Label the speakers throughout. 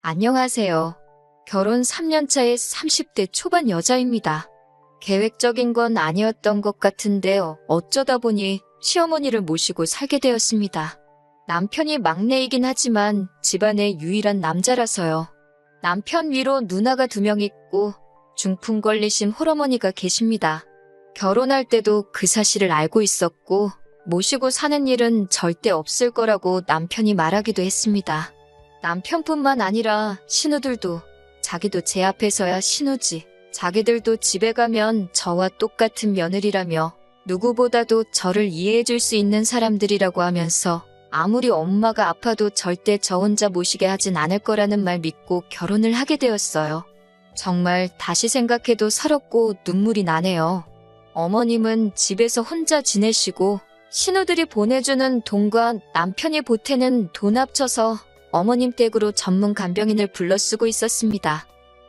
Speaker 1: 안녕하세요. 결혼 3년차의 30대 초반 여자입니다. 계획적인 건 아니었던 것 같은데요. 어쩌다 보니 시어머니를 모시고 살게 되었습니다. 남편이 막내이긴 하지만 집안의 유일한 남자라서요. 남편 위로 누나가 2명 있고 중풍 걸리신 홀어머니가 계십니다. 결혼할 때도 그 사실을 알고 있었고 모시고 사는 일은 절대 없을 거라고 남편이 말하기도 했습니다. 남편뿐만 아니라 신우들도 자기도 제 앞에서야 신우지. 자기들도 집에 가면 저와 똑같은 며느리라며 누구보다도 저를 이해해줄 수 있는 사람들이라고 하면서 아무리 엄마가 아파도 절대 저 혼자 모시게 하진 않을 거라는 말 믿고 결혼을 하게 되었어요. 정말 다시 생각해도 서럽고 눈물이 나네요. 어머님은 집에서 혼자 지내시고 신우들이 보내주는 돈과 남편이 보태는 돈 합쳐서 어머님 댁으로 전문 간병인을 불러 쓰고 있었습니다.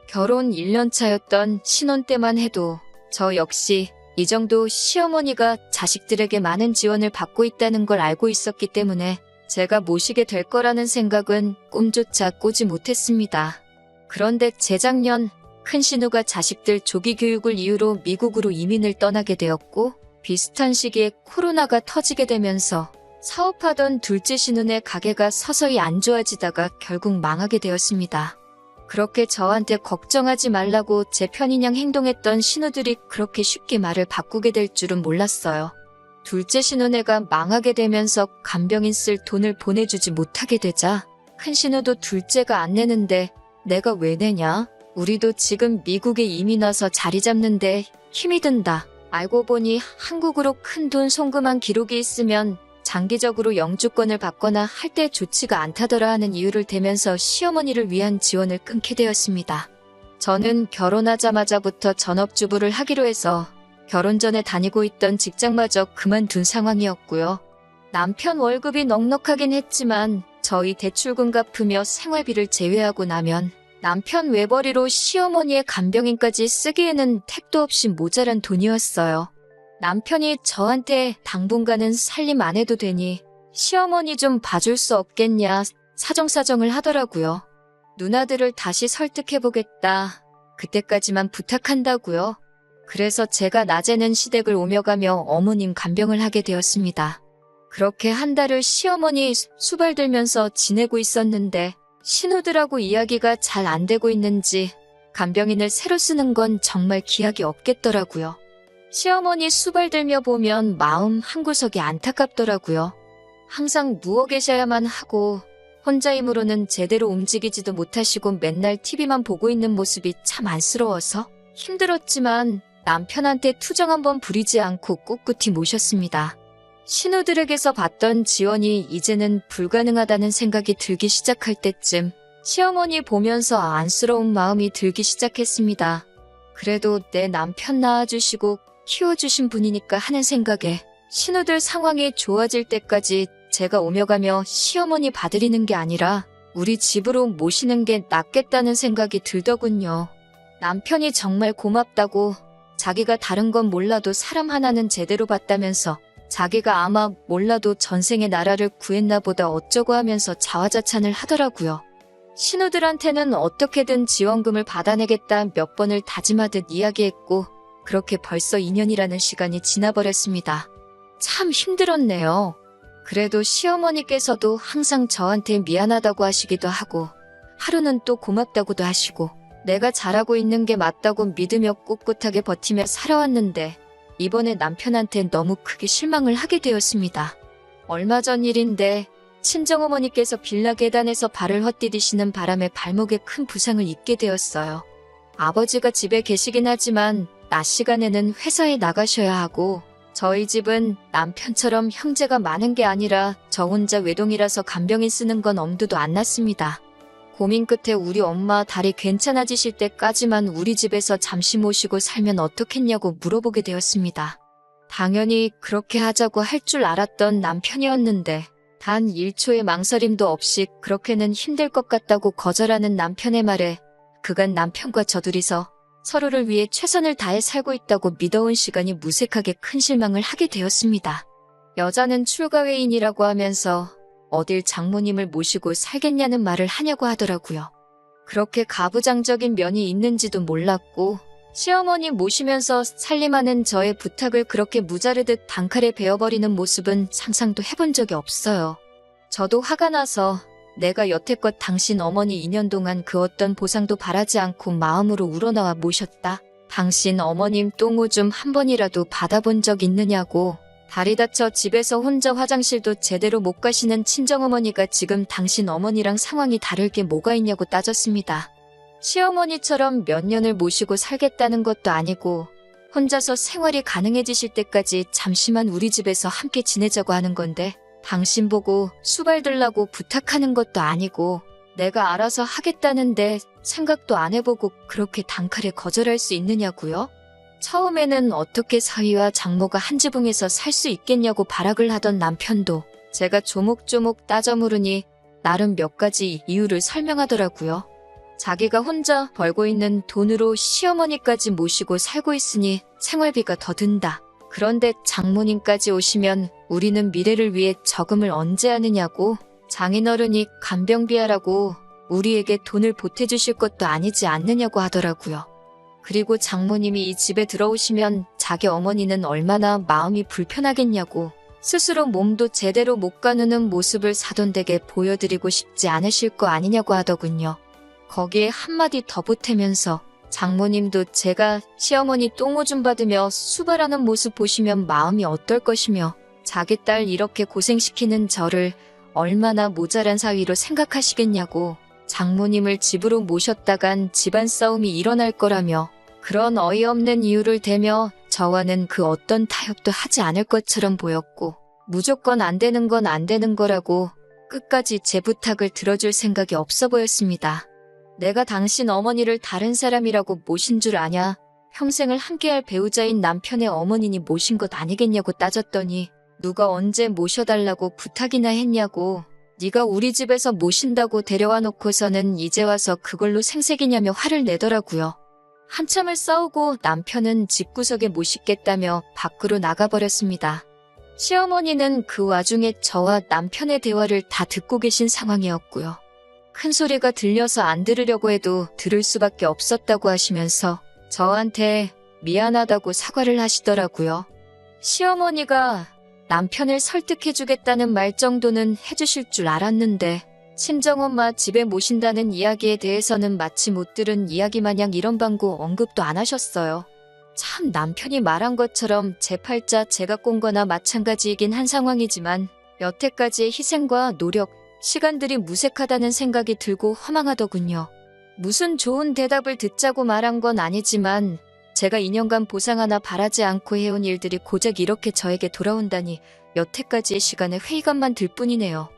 Speaker 1: 결혼 1년 차였던 신혼 때만 해도 저 역시 이 정도 시어머니가 자식들에게 많은 지원을 받고 있다는 걸 알고 있었기 때문에 제가 모시게 될 거라는 생각은 꿈조차 꾸지 못했습니다. 그런데 재작년 큰 신우가 자식들 조기 교육을 이유로 미국으로 이민을 떠나게 되었고 비슷한 시기에 코로나가 터지게 되면서 사업하던 둘째 신우네 가게가 서서히 안 좋아지다가 결국 망하게 되었습니다. 그렇게 저한테 걱정하지 말라고 제 편인양 행동했던 신우들이 그렇게 쉽게 말을 바꾸게 될 줄은 몰랐어요. 둘째 신우네가 망하게 되면서 간병인 쓸 돈을 보내주지 못하게 되자 큰 신우도 둘째가 안 내는데 내가 왜 내냐? 우리도 지금 미국에 이민 와서 자리 잡는데 힘이 든다. 알고 보니 한국으로 큰 돈 송금한 기록이 있으면 장기적으로 영주권을 받거나 할 때 좋지가 않다더라 하는 이유를 대면서 시어머니를 위한 지원을 끊게 되었습니다. 저는 결혼하자마자부터 전업주부를 하기로 해서 결혼 전에 다니고 있던 직장마저 그만둔 상황이었고요. 남편 월급이 넉넉하긴 했지만 저희 대출금 갚으며 생활비를 제외하고 나면 남편 외벌이로 시어머니의 간병인까지 쓰기에는 택도 없이 모자란 돈이었어요. 남편이 저한테 당분간은 살림 안 해도 되니 시어머니 좀 봐줄 수 없겠냐 사정사정을 하더라고요. 누나들을 다시 설득해보겠다. 그때까지만 부탁한다고요. 그래서 제가 낮에는 시댁을 오며 가며 어머님 간병을 하게 되었습니다. 그렇게 한 달을 시어머니 수발들면서 지내고 있었는데 신우들하고 이야기가 잘 안 되고 있는지 간병인을 새로 쓰는 건 정말 기약이 없겠더라고요. 시어머니 수발들며 보면 마음 한구석이 안타깝더라고요. 항상 누워 계셔야만 하고 혼자 힘으로는 제대로 움직이지도 못하시고 맨날 TV만 보고 있는 모습이 참 안쓰러워서 힘들었지만 남편한테 투정 한번 부리지 않고 꿋꿋이 모셨습니다. 신우들에게서 받던 지원이 이제는 불가능하다는 생각이 들기 시작할 때쯤 시어머니 보면서 안쓰러운 마음이 들기 시작했습니다. 그래도 내 남편 낳아주시고 키워주신 분이니까 하는 생각에 신우들 상황이 좋아질 때까지 제가 오며 가며 시어머니 봐드리는 게 아니라 우리 집으로 모시는 게 낫겠다는 생각이 들더군요. 남편이 정말 고맙다고 자기가 다른 건 몰라도 사람 하나는 제대로 봤다면서 자기가 아마 몰라도 전생에 나라를 구했나 보다 어쩌고 하면서 자화자찬을 하더라고요. 신우들한테는 어떻게든 지원금을 받아내겠다 몇 번을 다짐하듯 이야기했고 그렇게 벌써 2년이라는 시간이 지나버렸습니다. 참 힘들었네요. 그래도 시어머니께서도 항상 저한테 미안하다고 하시기도 하고 하루는 또 고맙다고도 하시고 내가 잘하고 있는 게 맞다고 믿으며 꿋꿋하게 버티며 살아왔는데 이번에 남편한테 너무 크게 실망을 하게 되었습니다. 얼마 전 일인데 친정어머니께서 빌라 계단에서 발을 헛디디시는 바람에 발목에 큰 부상을 입게 되었어요. 아버지가 집에 계시긴 하지만 낮 시간에는 회사에 나가셔야 하고 저희 집은 남편처럼 형제가 많은 게 아니라 저 혼자 외동이라서 간병인 쓰는 건 엄두도 안 났습니다. 고민 끝에 우리 엄마 다리 괜찮아지실 때까지만 우리 집에서 잠시 모시고 살면 어떻겠냐고 물어보게 되었습니다. 당연히 그렇게 하자고 할 줄 알았던 남편이었는데 단 1초의 망설임도 없이 그렇게는 힘들 것 같다고 거절하는 남편의 말에 그간 남편과 저 둘이서 서로를 위해 최선을 다해 살고 있다고 믿어온 시간이 무색하게 큰 실망을 하게 되었습니다. 여자는 출가회인이라고 하면서 어딜 장모님을 모시고 살겠냐는 말을 하냐고 하더라고요. 그렇게 가부장적인 면이 있는지도 몰랐고 시어머니 모시면서 살림하는 저의 부탁을 그렇게 무자르듯 단칼에 베어버리는 모습은 상상도 해본 적이 없어요. 저도 화가 나서 내가 여태껏 당신 어머니 2년 동안 그 어떤 보상도 바라지 않고 마음으로 우러나와 모셨다. 당신 어머님 똥오줌 한 번이라도 받아본 적 있느냐고. 다리 다쳐 집에서 혼자 화장실도 제대로 못 가시는 친정어머니가 지금 당신 어머니랑 상황이 다를 게 뭐가 있냐고 따졌습니다. 시어머니처럼 몇 년을 모시고 살겠다는 것도 아니고 혼자서 생활이 가능해지실 때까지 잠시만 우리 집에서 함께 지내자고 하는 건데 당신 보고 수발 들라고 부탁하는 것도 아니고 내가 알아서 하겠다는데 생각도 안 해보고 그렇게 단칼에 거절할 수 있느냐고요? 처음에는 어떻게 사위와 장모가 한 지붕에서 살 수 있겠냐고 발악을 하던 남편도 제가 조목조목 따져 물으니 나름 몇 가지 이유를 설명하더라고요. 자기가 혼자 벌고 있는 돈으로 시어머니까지 모시고 살고 있으니 생활비가 더 든다. 그런데 장모님까지 오시면 우리는 미래를 위해 저금을 언제 하느냐고. 장인어른이 간병비하라고 우리에게 돈을 보태주실 것도 아니지 않느냐고 하더라고요. 그리고 장모님이 이 집에 들어오시면 자기 어머니는 얼마나 마음이 불편하겠냐고. 스스로 몸도 제대로 못 가누는 모습을 사돈댁에 보여드리고 싶지 않으실 거 아니냐고 하더군요. 거기에 한마디 더 보태면서 장모님도 제가 시어머니 똥오줌 받으며 수발하는 모습 보시면 마음이 어떨 것이며 자기 딸 이렇게 고생시키는 저를 얼마나 모자란 사위로 생각하시겠냐고. 장모님을 집으로 모셨다간 집안 싸움이 일어날 거라며 그런 어이없는 이유를 대며 저와는 그 어떤 타협도 하지 않을 것처럼 보였고 무조건 안 되는 건 안 되는 거라고 끝까지 제 부탁을 들어줄 생각이 없어 보였습니다. 내가 당신 어머니를 다른 사람이라고 모신 줄 아냐? 평생을 함께할 배우자인 남편의 어머니니 모신 것 아니겠냐고 따졌더니 누가 언제 모셔달라고 부탁이나 했냐고. 네가 우리 집에서 모신다고 데려와 놓고서는 이제 와서 그걸로 생색이냐며 화를 내더라고요. 한참을 싸우고 남편은 집구석에 못 싣겠다며 밖으로 나가버렸습니다. 시어머니는 그 와중에 저와 남편의 대화를 다 듣고 계신 상황이었고요. 큰 소리가 들려서 안 들으려고 해도 들을 수밖에 없었다고 하시면서 저한테 미안하다고 사과를 하시더라고요. 시어머니가 남편을 설득해주겠다는 말 정도는 해주실 줄 알았는데 친정엄마 집에 모신다는 이야기에 대해서는 마치 못 들은 이야기 마냥 이런 방구 언급도 안 하셨어요. 참 남편이 말한 것처럼 제 팔자 제가 꼰 거나 마찬가지이긴 한 상황이지만 여태까지의 희생과 노력, 시간들이 무색하다는 생각이 들고 허망하더군요. 무슨 좋은 대답을 듣자고 말한 건 아니지만 제가 2년간 보상 하나 바라지 않고 해온 일들이 고작 이렇게 저에게 돌아온다니 여태까지의 시간에 회의감만 들 뿐이네요.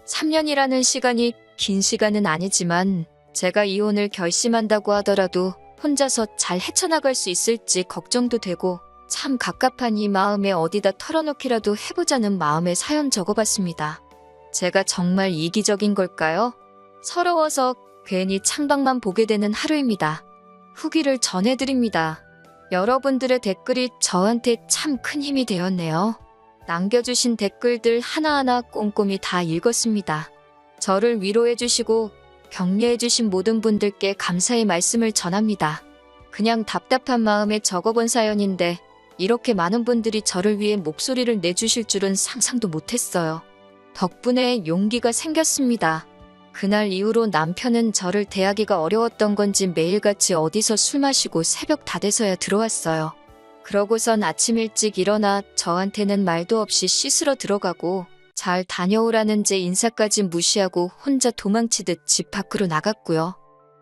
Speaker 1: 3년이라는 시간이 긴 시간은 아니지만 제가 이혼을 결심한다고 하더라도 혼자서 잘 헤쳐나갈 수 있을지 걱정도 되고 참 갑갑한 이 마음에 어디다 털어놓기라도 해보자는 마음에 사연 적어봤습니다. 제가 정말 이기적인 걸까요? 서러워서 괜히 창밖만 보게 되는 하루입니다. 후기를 전해드립니다. 여러분들의 댓글이 저한테 참 큰 힘이 되었네요. 남겨주신 댓글들 하나하나 꼼꼼히 다 읽었습니다. 저를 위로해주시고 격려해주신 모든 분들께 감사의 말씀을 전합니다. 그냥 답답한 마음에 적어본 사연인데 이렇게 많은 분들이 저를 위해 목소리를 내주실 줄은 상상도 못했어요. 덕분에 용기가 생겼습니다. 그날 이후로 남편은 저를 대하기가 어려웠던 건지 매일같이 어디서 술 마시고 새벽 다 돼서야 들어왔어요. 그러고선 아침 일찍 일어나 저한테는 말도 없이 씻으러 들어가고 잘 다녀오라는 제 인사까지 무시하고 혼자 도망치듯 집 밖으로 나갔고요.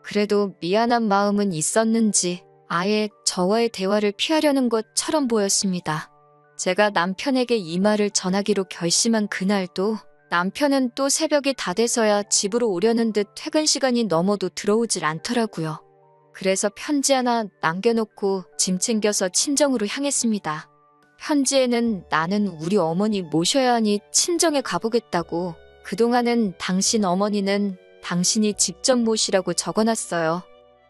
Speaker 1: 그래도 미안한 마음은 있었는지 아예 저와의 대화를 피하려는 것처럼 보였습니다. 제가 남편에게 이 말을 전하기로 결심한 그날도 남편은 또 새벽이 다 돼서야 집으로 오려는 듯 퇴근 시간이 넘어도 들어오질 않더라고요. 그래서 편지 하나 남겨놓고 짐 챙겨서 친정으로 향했습니다. 편지에는 나는 우리 어머니 모셔야 하니 친정에 가보겠다고 그동안은 당신 어머니는 당신이 직접 모시라고 적어놨어요.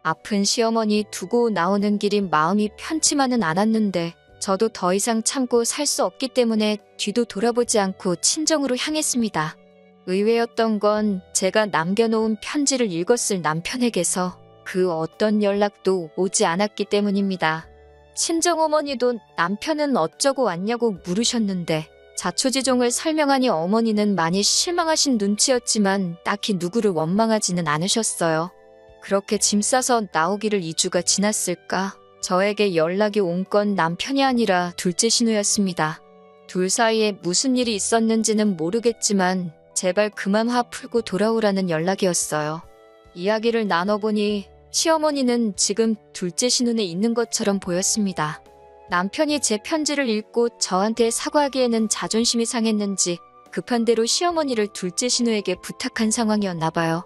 Speaker 1: 아픈 시어머니 두고 나오는 길이 마음이 편치만은 않았는데 저도 더 이상 참고 살 수 없기 때문에 뒤도 돌아보지 않고 친정으로 향했습니다. 의외였던 건 제가 남겨놓은 편지를 읽었을 남편에게서 그 어떤 연락도 오지 않았기 때문입니다. 친정어머니도 남편은 어쩌고 왔냐고 물으셨는데 자초지종을 설명하니 어머니는 많이 실망하신 눈치였지만 딱히 누구를 원망하지는 않으셨어요. 그렇게 짐 싸서 나오기를 2주가 지났을까? 저에게 연락이 온 건 남편이 아니라 둘째 신우였습니다. 둘 사이에 무슨 일이 있었는지는 모르겠지만 제발 그만 화 풀고 돌아오라는 연락이었어요. 이야기를 나눠보니 시어머니는 지금 둘째 신혼에 있는 것처럼 보였습니다. 남편이 제 편지를 읽고 저한테 사과하기에는 자존심이 상했는지 급한 대로 시어머니를 둘째 신우에게 부탁한 상황이었나 봐요.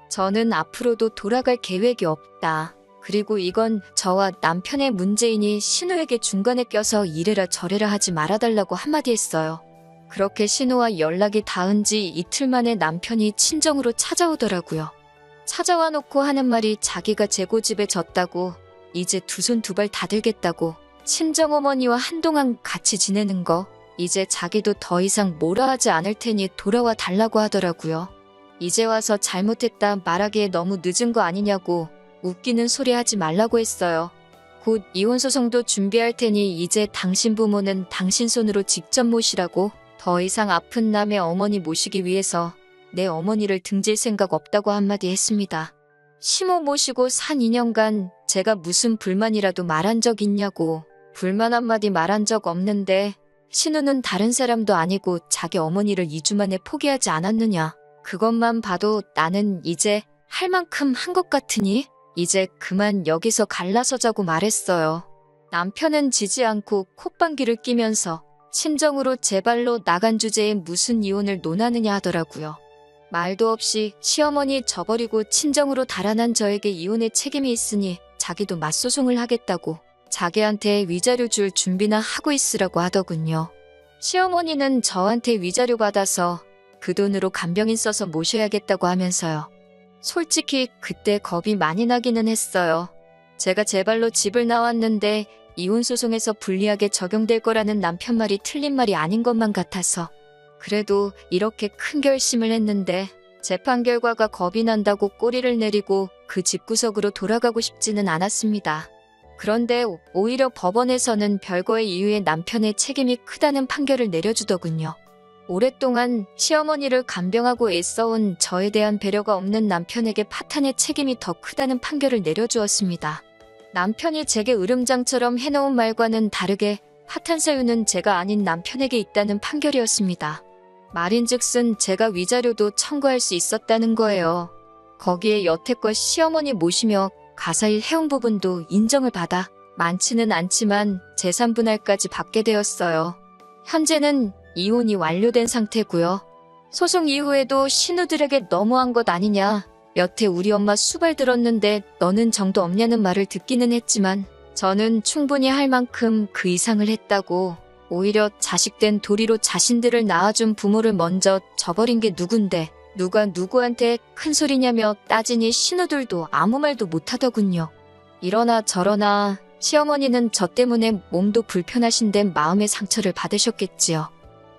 Speaker 1: 저는 앞으로도 돌아갈 계획이 없다. 그리고 이건 저와 남편의 문제이니 신우에게 중간에 껴서 이래라 저래라 하지 말아달라고 한마디 했어요. 그렇게 신우와 연락이 닿은 지 이틀 만에 남편이 친정으로 찾아오더라고요. 찾아와 놓고 하는 말이 자기가 제 고집에 졌다고, 이제 두 손 두 발 다 들겠다고, 친정어머니와 한동안 같이 지내는 거, 이제 자기도 더 이상 뭐라 하지 않을 테니 돌아와 달라고 하더라고요. 이제 와서 잘못했다 말하기에 너무 늦은 거 아니냐고 웃기는 소리 하지 말라고 했어요. 곧 이혼소송도 준비할 테니 이제 당신 부모는 당신 손으로 직접 모시라고, 더 이상 아픈 남의 어머니 모시기 위해서 내 어머니를 등질 생각 없다고 한마디 했습니다. 시모 모시고 산 2년간 제가 무슨 불만이라도 말한 적 있냐고. 불만 한마디 말한 적 없는데 신우는 다른 사람도 아니고 자기 어머니를 2주 만에 포기하지 않았느냐. 그것만 봐도 나는 이제 할 만큼 한 것 같으니 이제 그만 여기서 갈라서자고 말했어요. 남편은 지지 않고 콧방귀를 뀌면서 친정으로 제 발로 나간 주제에 무슨 이혼을 논하느냐 하더라고요. 말도 없이 시어머니 저버리고 친정으로 달아난 저에게 이혼의 책임이 있으니 자기도 맞소송을 하겠다고 자기한테 위자료 줄 준비나 하고 있으라고 하더군요. 시어머니는 저한테 위자료 받아서 그 돈으로 간병인 써서 모셔야겠다고 하면서요. 솔직히 그때 겁이 많이 나기는 했어요. 제가 제 발로 집을 나왔는데 이혼소송에서 불리하게 적용될 거라는 남편 말이 틀린 말이 아닌 것만 같아서. 그래도 이렇게 큰 결심을 했는데 재판 결과가 겁이 난다고 꼬리를 내리고 그 집구석으로 돌아가고 싶지는 않았습니다. 그런데 오히려 법원에서는 별거의 이유에 남편의 책임이 크다는 판결을 내려주더군요. 오랫동안 시어머니를 간병하고 애써온 저에 대한 배려가 없는 남편에게 파탄의 책임이 더 크다는 판결을 내려주었습니다. 남편이 제게 으름장처럼 해놓은 말과는 다르게 파탄 사유는 제가 아닌 남편에게 있다는 판결이었습니다. 말인즉슨 제가 위자료도 청구할 수 있었다는 거예요. 거기에 여태껏 시어머니 모시며 가사일 해온 부분도 인정을 받아 많지는 않지만 재산분할까지 받게 되었어요. 현재는 이혼이 완료된 상태고요. 소송 이후에도 신우들에게 너무한 것 아니냐, 여태 우리 엄마 수발 들었는데 너는 정도 없냐는 말을 듣기는 했지만 저는 충분히 할 만큼 그 이상을 했다고, 오히려 자식된 도리로 자신들을 낳아준 부모를 먼저 저버린 게 누군데 누가 누구한테 큰 소리냐며 따지니 신우들도 아무 말도 못하더군요. 이러나 저러나 시어머니는 저 때문에 몸도 불편하신데 마음의 상처를 받으셨겠지요.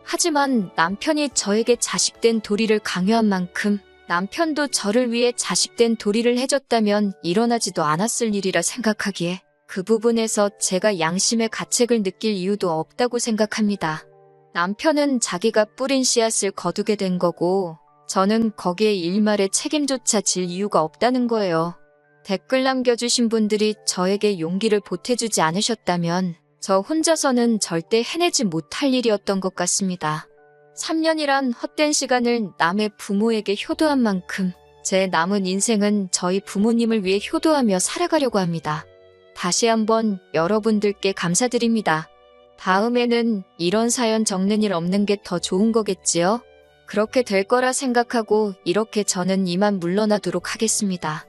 Speaker 1: 하지만 남편이 저에게 자식된 도리를 강요한 만큼 남편도 저를 위해 자식된 도리를 해줬다면 일어나지도 않았을 일이라 생각하기에 그 부분에서 제가 양심의 가책을 느낄 이유도 없다고 생각합니다. 남편은 자기가 뿌린 씨앗을 거두게 된 거고 저는 거기에 일말의 책임조차 질 이유가 없다는 거예요. 댓글 남겨주신 분들이 저에게 용기를 보태주지 않으셨다면 저 혼자서는 절대 해내지 못할 일이었던 것 같습니다. 3년이란 헛된 시간을 남의 부모에게 효도한 만큼 제 남은 인생은 저희 부모님을 위해 효도하며 살아가려고 합니다. 다시 한번 여러분들께 감사드립니다. 다음에는 이런 사연 적는 일 없는 게 더 좋은 거겠지요? 그렇게 될 거라 생각하고 이렇게 저는 이만 물러나도록 하겠습니다.